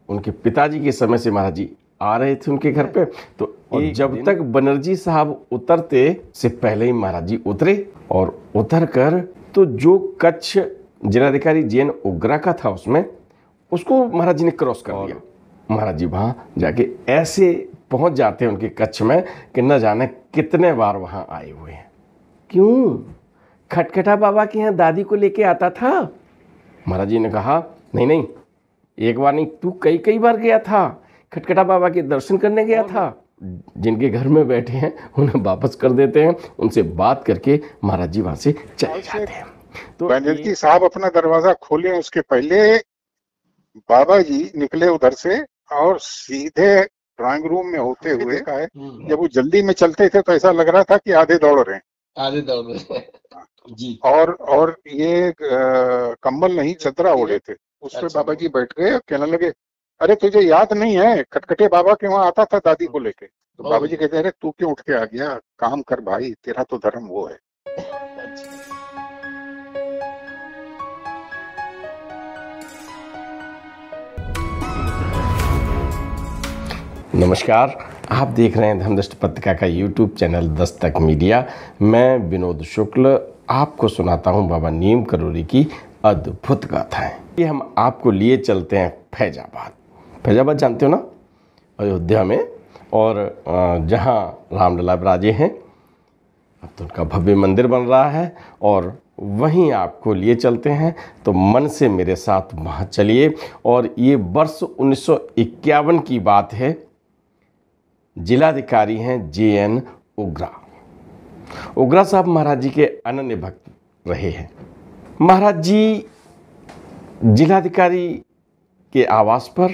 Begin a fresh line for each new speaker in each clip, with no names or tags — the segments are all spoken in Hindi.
उनके पिताजी के समय से महाराज जी आ रहे थे उनके घर पे। तो और जब तक बनर्जी साहब उतरते से पहले ही महाराज जी उतरे और उतर कर तो जो कच्छ जिलाधिकारी JN उग्रा का था उसमें उसको महाराज जी ने क्रॉस कर दिया। महाराज जी वहाँ जाके ऐसे पहुँच जाते हैं उनके कच्छ में कि न जाने कितने बार वहाँ आए हुए हैं। क्यों? खटखटा बाबा के यहाँ दादी को लेके आता था। महाराज जी ने कहा नहीं नहीं, एक बार नहीं, तू कई कई बार गया था, खटखटा बाबा के दर्शन करने गया था। जिनके घर में बैठे हैं उन्हें वापस कर देते हैं, उनसे बात करके महाराज जी वहाँ से चले जाते हैं।
तो बनर्जी साहब अपना दरवाजा खोले उसके पहले बाबा जी निकले उधर से और सीधे ड्राइंग रूम में होते हुए का है, जब वो जल्दी में चलते थे तो ऐसा लग रहा था कि आधे दौड़ रहे हैं जी। और ये कंबल नहीं चदरा ओढ़े थे, उस पर बाबा जी बैठ गए और कहने लगे अरे तुझे याद नहीं है खटखटे बाबा के वहां आता था दादी को लेके। तो बाबा जी कहते अरे तू क्यों उठ के आ गया, काम कर भाई, तेरा तो धर्म वो है।
नमस्कार, आप देख रहे हैं धर्मदृष्टि पत्रिका का YouTube चैनल दस्तक मीडिया। मैं विनोद शुक्ल आपको सुनाता हूं बाबा नीम करोली की अद्भुत गाथाएं। ये हम आपको लिए चलते हैं फैजाबाद। फैजाबाद जानते हो ना, अयोध्या में, और जहां रामलला विराजे हैं। अब तो उनका भव्य मंदिर बन रहा है और वहीं आपको लिए चलते हैं। तो मन से मेरे साथ वहाँ चलिए। और ये वर्ष 1951 की बात है। जिलाधिकारी हैं JN उग्रा। उग्रा साहब महाराज जी के अनन्य भक्त रहे हैं। महाराज जी जिलाधिकारी के आवास पर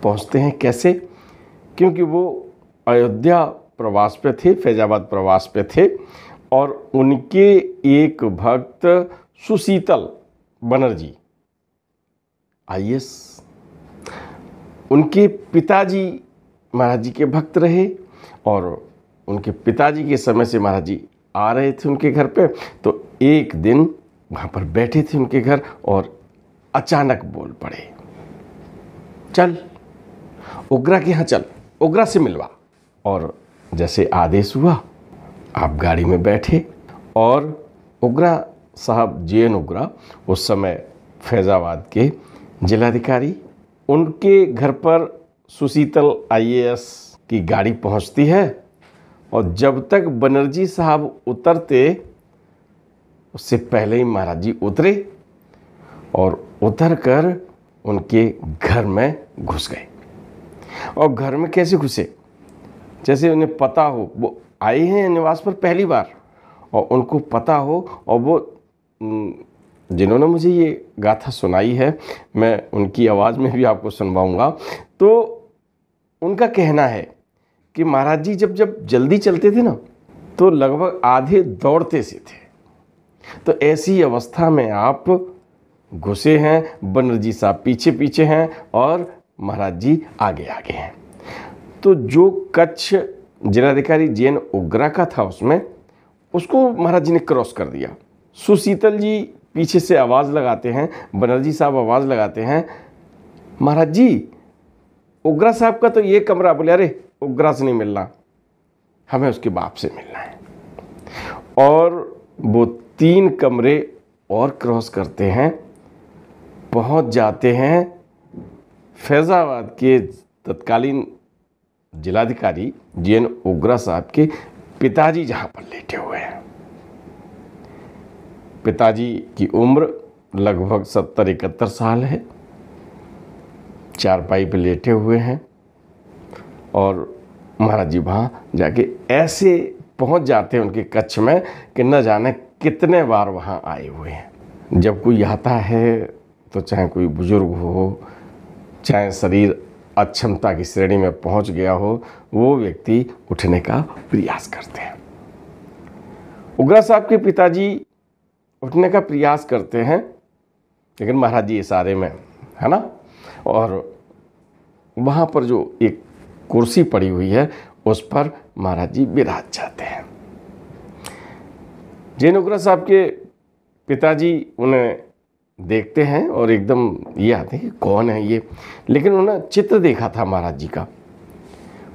पहुंचते हैं कैसे? क्योंकि वो अयोध्या प्रवास पे थे, फैजाबाद प्रवास पे थे, और उनके एक भक्त सुशीतल बनर्जी IAS, उनके पिताजी महाराज जी के भक्त रहे और उनके पिताजी के समय से महाराज जी आ रहे थे उनके घर पे। तो एक दिन वहाँ पर बैठे थे उनके घर और अचानक बोल पड़े, चल उग्रा के यहाँ चल, उग्रा से मिलवा। और जैसे आदेश हुआ आप गाड़ी में बैठे और उग्रा साहब JN उग्रा उस समय फैज़ाबाद के जिलाधिकारी, उनके घर पर सुशीतल IAS की गाड़ी पहुंचती है। और जब तक बनर्जी साहब उतरते उससे पहले ही महाराज जी उतरे और उतर कर उनके घर में घुस गए। और घर में कैसे घुसे? जैसे उन्हें पता हो वो आए हैं निवास पर पहली बार और उनको पता हो, और वो जिन्होंने मुझे ये गाथा सुनाई है, मैं उनकी आवाज़ में भी आपको सुनवाऊंगा। तो उनका कहना है कि महाराज जी जब जल्दी चलते थे ना तो लगभग आधे दौड़ते से थे। तो ऐसी अवस्था में आप घुसे हैं, बनर्जी साहब पीछे पीछे हैं और महाराज जी आगे आगे हैं। तो जो कच्छ जिलाधिकारी JN उग्रा का था उसमें उसको महाराज जी ने क्रॉस कर दिया। सुशीतल जी पीछे से आवाज़ लगाते हैं, बनर्जी साहब आवाज़ लगाते हैं, महाराज जी उग्रा साहब का तो ये कमरा। बोले अरे उग्रा से नहीं मिलना, हमें उसके बाप से मिलना है। और वो 3 कमरे और क्रॉस करते हैं, पहुंच जाते हैं फैज़ाबाद के तत्कालीन जिलाधिकारी JN उग्रा साहब के पिताजी जहां पर लेटे हुए हैं। पिताजी की उम्र लगभग 70-71 साल है, चारपाई पे लेटे हुए हैं। और महाराज जी वहाँ जाके ऐसे पहुँच जाते हैं उनके कच्छ में कि न जाने कितने बार वहाँ आए हुए हैं। जब कोई आता है तो चाहे कोई बुजुर्ग हो, चाहे शरीर अक्षमता की श्रेणी में पहुँच गया हो, वो व्यक्ति उठने का प्रयास करते हैं। उग्रा साहब के पिताजी उठने का प्रयास करते हैं, लेकिन महाराज जी इशारे में, है ना। और वहाँ पर जो एक कुर्सी पड़ी हुई है उस पर महाराज जी विराज जाते हैं। JN उग्रा साहब के पिताजी उन्हें देखते हैं और एकदम ये आते हैं कि कौन है ये, लेकिन उन्होंने चित्र देखा था महाराज जी का,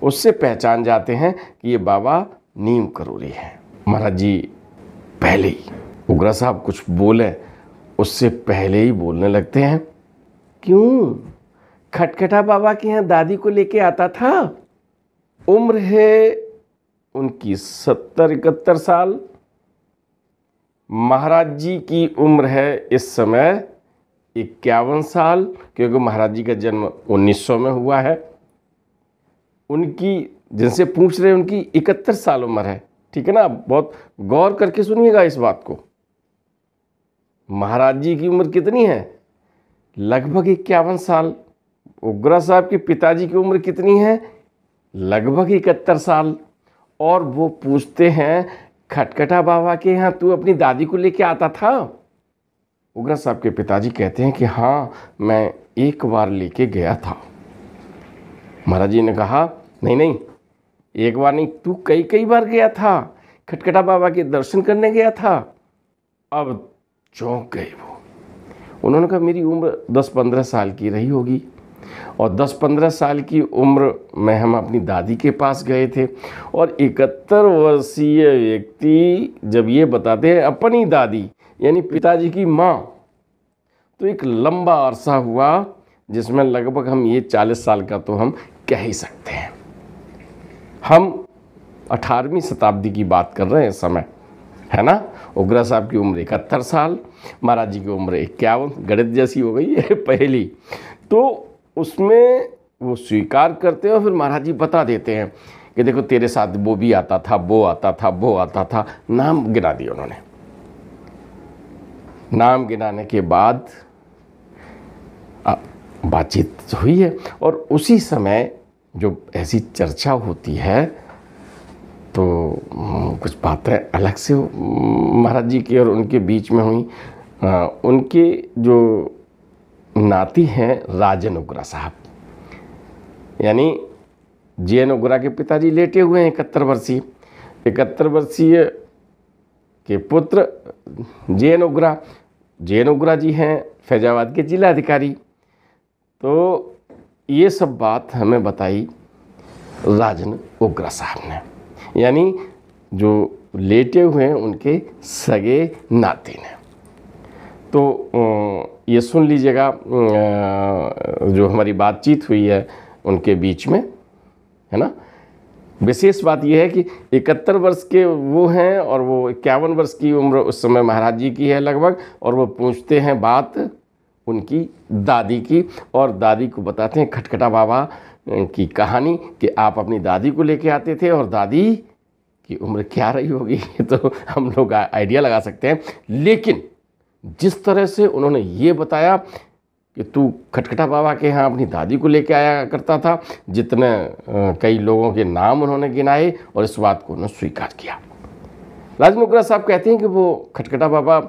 उससे पहचान जाते हैं कि ये बाबा नीम करोरी हैं। महाराज जी पहले ही उग्रा साहब कुछ बोले उससे पहले ही बोलने लगते हैं, क्यों खटखटा बाबा के यहाँ दादी को लेके आता था। उम्र है उनकी 70-71 साल। महाराज जी की उम्र है इस समय 51 साल, क्योंकि महाराज जी का जन्म 1900 में हुआ है। उनकी जिनसे पूछ रहे हैं उनकी 71 साल उम्र है, ठीक है ना। बहुत गौर करके सुनिएगा इस बात को। महाराज जी की उम्र कितनी है? लगभग 51 साल। उग्रा साहब के पिताजी की उम्र कितनी है? लगभग 71 साल। और वो पूछते हैं, खटखटा बाबा के यहाँ तू अपनी दादी को लेके आता था? उग्रा साहब के पिताजी कहते हैं कि हाँ, मैं एक बार लेके गया था। महाराज जी ने कहा, नहीं नहीं, एक बार नहीं, तू कई कई बार गया था, खटखटा बाबा के दर्शन करने गया था। अब चौंक गए वो। उन्होंने कहा, मेरी उम्र 10-15 साल की रही होगी, और 10-15 साल की उम्र में हम अपनी दादी के पास गए थे। और 71 वर्षीय व्यक्ति जब ये बताते हैं अपनी दादी यानी पिताजी की माँ, तो एक लंबा अरसा हुआ जिसमें लगभग हम ये 40 साल का तो हम कह ही सकते हैं। हम 18वीं शताब्दी की बात कर रहे हैं इस समय, है ना। उग्रा साहब की उम्र 71 साल, महाराज जी की उम्र 51, गणित जैसी हो गई है पहली। तो उसमें वो स्वीकार करते हैं और फिर महाराज जी बता देते हैं कि देखो तेरे साथ वो भी आता था, वो आता था, वो आता था। नाम गिना दिए उन्होंने। नाम गिनाने के बाद बातचीत हुई है, और उसी समय जो ऐसी चर्चा होती है तो कुछ बातें अलग से महाराज जी की और उनके बीच में हुई। उनके जो नाती हैं राजन उग्रा साहब, यानी जे.एन. उग्रा के पिताजी लेटे हुए हैं 71 वर्षीय के पुत्र जे.एन. उग्रा। जे.एन. उग्रा जी हैं फैजाबाद के जिलाधिकारी। तो ये सब बात हमें बताई राजन उग्रा साहब ने, यानी जो लेटे हुए हैं उनके सगे नाती ने। तो ये सुन लीजिएगा जो हमारी बातचीत हुई है उनके बीच में, है ना। विशेष बात यह है कि 71 वर्ष के वो हैं और वो 51 वर्ष की उम्र उस समय महाराज जी की है लगभग, और वो पूछते हैं बात उनकी दादी की, और दादी को बताते हैं खटखटा बाबा की कहानी कि आप अपनी दादी को लेके आते थे, और दादी की उम्र क्या रही होगी तो हम लोग आइडिया लगा सकते हैं। लेकिन जिस तरह से उन्होंने ये बताया कि तू खटखटा बाबा के यहाँ अपनी दादी को लेके आया करता था, जितने कई लोगों के नाम उन्होंने गिनाए, और इस बात को उन्होंने स्वीकार किया। राजन उग्रा साहब कहते हैं कि वो खटखटा बाबा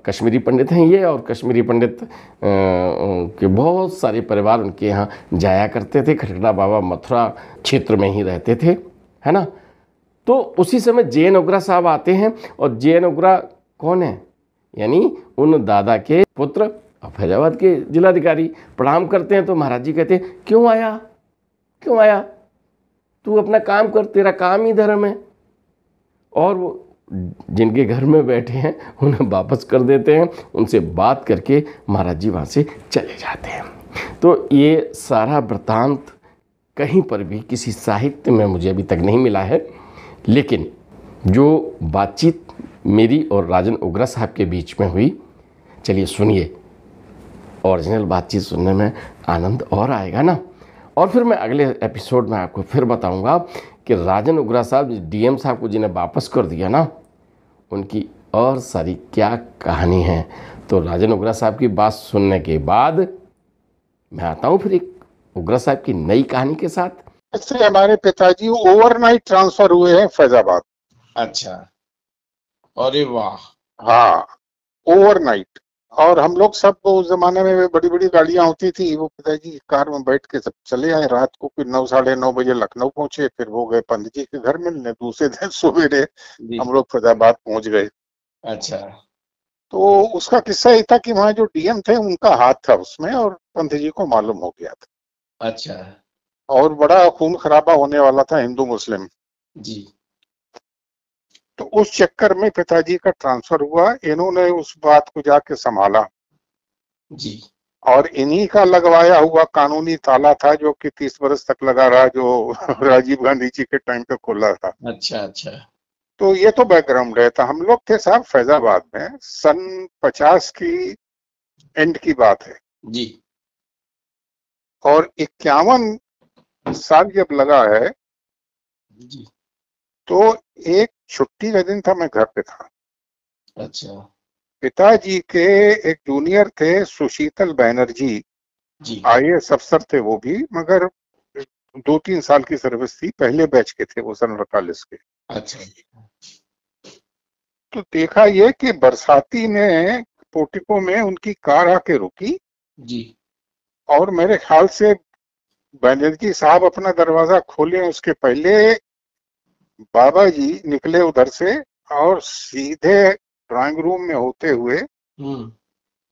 कश्मीरी पंडित हैं ये, और कश्मीरी पंडित के बहुत सारे परिवार उनके यहाँ जाया करते थे। खटखटा बाबा मथुरा क्षेत्र में ही रहते थे, है ना। तो उसी समय जे.एन. उग्रा साहब आते हैं, और जे.एन. उग्रा कौन है? यानी उन दादा के पुत्र, फैजाबाद के जिलाधिकारी। प्रणाम करते हैं तो महाराज जी कहते हैं, क्यों आया, क्यों आया, तू अपना काम कर, तेरा काम ही धर्म है। और वो जिनके घर में बैठे हैं उन्हें वापस कर देते हैं, उनसे बात करके महाराज जी वहाँ से चले जाते हैं। तो ये सारा वृत्तांत कहीं पर भी किसी साहित्य में मुझे अभी तक नहीं मिला है, लेकिन जो बातचीत मेरी और राजन उग्रा साहब के बीच में हुई, चलिए सुनिए। ओरिजिनल बातचीत सुनने में आनंद और आएगा ना। और फिर मैं अगले एपिसोड में आपको फिर बताऊंगा कि राजन उग्रा साहब डीएम साहब को जिन्हें वापस कर दिया ना, उनकी और सारी क्या कहानी है। तो राजन उग्रा साहब की बात सुनने के बाद मैं आता हूँ फिर एक उग्रा साहब की नई कहानी के साथ।
ऐसे हमारे पिताजी ओवरनाइट ट्रांसफर हुए हैं फैजाबाद।
अच्छा, अरे वाह।
हाँ, ओवरनाइट। और हम लोग सब उस जमाने में बड़ी बड़ी गाड़ियां होती थी, वो पिताजी कार में बैठ के सब चले आए रात को, फिर 9-9:30 बजे लखनऊ पहुंचे, फिर वो गए पंडित जी के घर मिलने। दूसरे दिन सवेरे हम लोग फैजाबाद पहुंच गए।
अच्छा,
तो उसका किस्सा ये था कि वहाँ जो डीएम थे उनका हाथ था उसमें, और पंत जी को मालूम हो गया था,
अच्छा
और बड़ा खून खराबा होने वाला था हिंदू मुस्लिम।
जी।
तो उस चक्कर में पिताजी का ट्रांसफर हुआ, इन्होंने उस बात को जाके संभाला,
जी
और इन्हीं का लगवाया हुआ कानूनी ताला था जो कि 30 बरस तक लगा रहा, जो राजीव गांधी जी के टाइम पे खुला था।
अच्छा अच्छा।
तो ये तो बैकग्राउंड है। तो हम लोग थे साहब फैजाबाद में, सन 50 की एंड की बात है,
जी
और 51 साल जब लगा है,
जी।
तो एक छुट्टी का दिन था, मैं घर पे था।
अच्छा
पिताजी के एक जूनियर थे सुशीतल बैनर्जी,
जी।
आईएएस अफसर थे वो भी, मगर 2-3 साल की सर्विस थी, पहले बैच के थे वो, सन 48 के।
अच्छा
तो देखा ये कि बरसाती में पोर्टिको में उनकी कार आके रुकी,
जी।
और मेरे ख्याल से बैनर्जी साहब अपना दरवाजा खोले उसके पहले बाबा जी निकले उधर से, और सीधे ड्राइंग रूम में होते हुए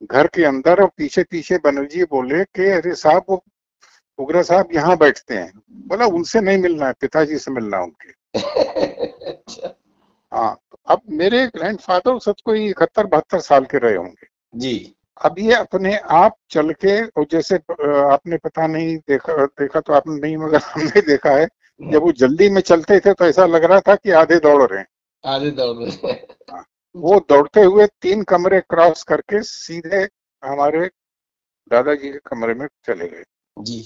घर के अंदर, और पीछे पीछे बनर्जी बोले कि अरे साहब वो उग्र साहब यहाँ बैठते हैं। बोला उनसे नहीं मिलना है, पिताजी से मिलना है उनके।
अच्छा
हाँ, तो अब मेरे ग्रैंडफादर सब कोई 71-72 साल के रहे होंगे।
जी।
अब ये अपने आप चल के, और जैसे आपने पता नहीं देखा देखा तो आपने नहीं, मगर हमने देखा है, जब वो जल्दी में चलते थे तो ऐसा लग रहा था कि आधे दौड़ रहे हैं।
आधे दौड़ में।
हाँ, वो दौड़ते हुए 3 कमरे क्रॉस करके सीधे हमारे दादाजी के कमरे में चले गए।
जी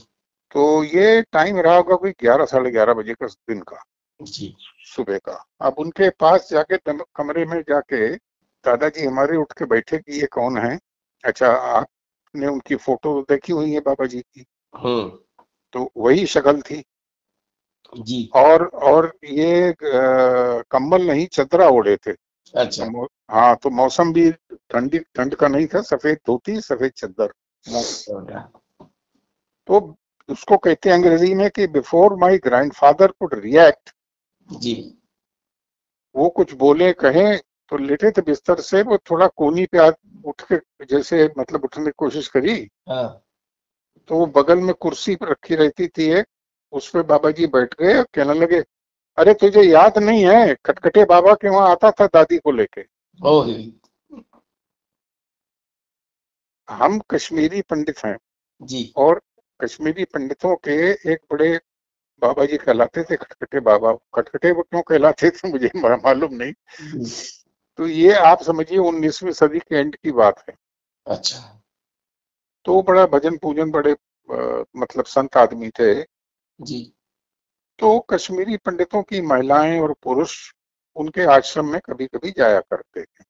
तो ये टाइम रहा होगा कोई 11 साढ़े 11 बजे का दिन का,
जी।
सुबह का। अब उनके पास जाके कमरे में जाके दादाजी हमारे उठ के बैठे कि ये कौन है। अच्छा, आपने उनकी फोटो देखी हुई है बाबा जी की? तो वही शक्ल थी,
जी।
और ये कंबल नहीं, चदरा ओढ़े थे।
अच्छा
हाँ, तो मौसम भी ठंड का नहीं था, सफेद धोती सफेद चद्दर। तो उसको कहते हैं अंग्रेजी में कि before my grandfather could react,
जी।
वो कुछ बोले कहें, तो लेटे थे बिस्तर से, वो थोड़ा कोनी पे उठ के, जैसे मतलब उठने की कोशिश करी,
हाँ
तो वो बगल में कुर्सी पर रखी रहती थी एक, उस पे बाबा जी बैठ गए और कहने लगे, अरे तुझे याद नहीं है खटखटे बाबा के वहां आता था दादी को लेके?
ओह
हम कश्मीरी पंडित हैं,
जी।
और कश्मीरी पंडितों के एक बड़े बाबा जी कहलाते थे खटखटे बाबा। खटखटे वो क्यों कहलाते थे मुझे मालूम नहीं। तो ये आप समझिए 19वीं सदी के एंड की बात है।
अच्छा
तो बड़ा भजन पूजन, बड़े मतलब संत आदमी थे।
जी।
तो कश्मीरी पंडितों की महिलाएं और पुरुष उनके आश्रम में कभी कभी जाया करते थे।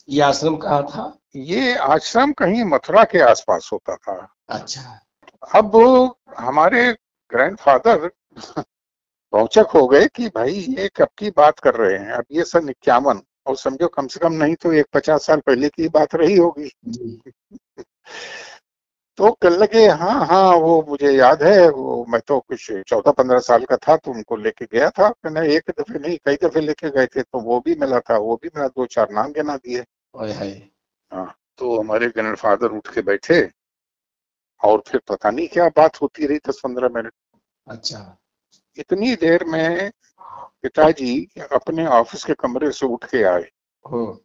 ये आश्रम कहाँ था?
ये आश्रम कहीं मथुरा के आसपास होता था।
अच्छा
अब हमारे ग्रैंडफादर भौचक हो गए कि भाई ये कब की बात कर रहे हैं, अब ये सन 51, और समझो कम से कम नहीं तो एक 50 साल पहले की बात रही होगी।
जी।
तो कहने लगे हाँ हाँ वो मुझे याद है, वो मैं तो कुछ 14-15 साल का था तो उनको लेके गया था। कहना एक दफे नहीं कई दफे लेके गए थे, तो वो भी मिला था, वो भी मिला, 2-4 नाम गिना दिए।
ओए हाय।
हाँ, तो हमारे ग्रैंडफादर उठ के बैठे, और फिर पता नहीं क्या बात होती रही 10-15 मिनट।
अच्छा
इतनी देर में पिताजी अपने ऑफिस के कमरे से उठ के आए,
हम्म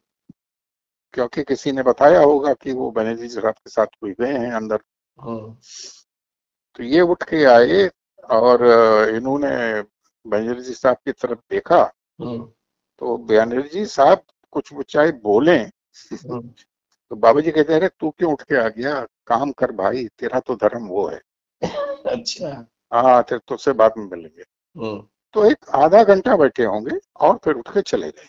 क्योंकि किसी ने बताया होगा कि वो बनर्जी साहब के साथ कोई गए हैं अंदर।
हम्म।
तो ये उठ के आए, और इन्होंने बनर्जी साहब की तरफ देखा, तो बनर्जी साहब कुछ वो चाहे बोले, तो बाबा जी कहते हैं अरे तू क्यों उठ के आ गया, काम कर भाई, तेरा तो धर्म वो है।
अच्छा
हाँ, तेरे तुझसे बाद में मिलेंगे।
हम्म।
तो एक आधा घंटा बैठे होंगे और फिर उठ के चले गए।